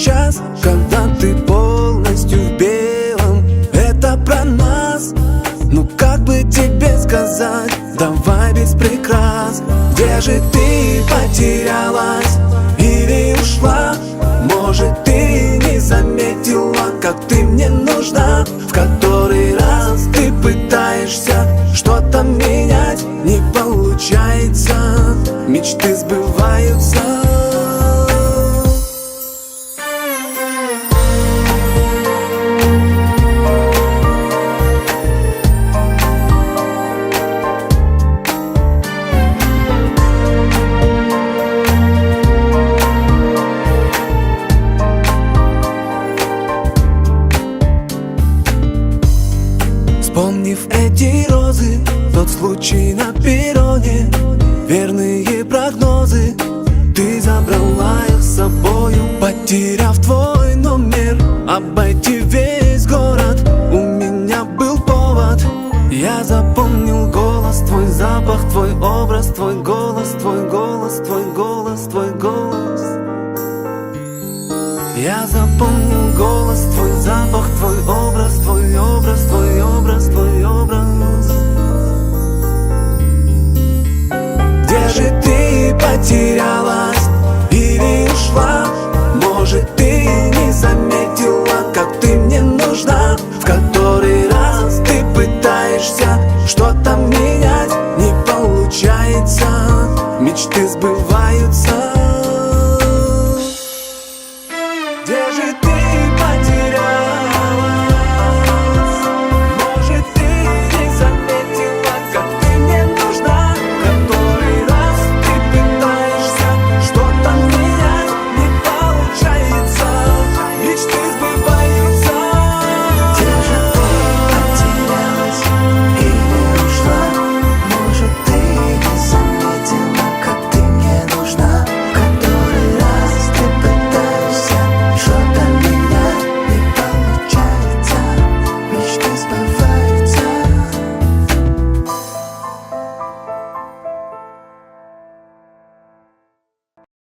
час, когда ты полностью в белом. Это про нас, ну как бы тебе сказать, давай без прикрас. Где же ты потерялась или ушла? Может, ты не заметила, как ты мне нужна. В который раз ты пытаешься что-то менять, не получается, мечты сбываются. Вспомнив эти розы, тот случай на перроне, верные прогнозы, ты забрала их с собою. Потеряв твой номер, обойти весь город, у меня был повод. Я запомнил голос твой, запах твой, образ твой, голос твой, голос твой, голос твой, голос. Я запомнил голос твой, запах твой, образ твой, образ твой, образ твой, образ. Где же ты потерялась или ушла? Может, ты не заметила, как ты мне нужна. В который раз ты пытаешься что-то менять, не получается, мечты сбываются. Где же ты?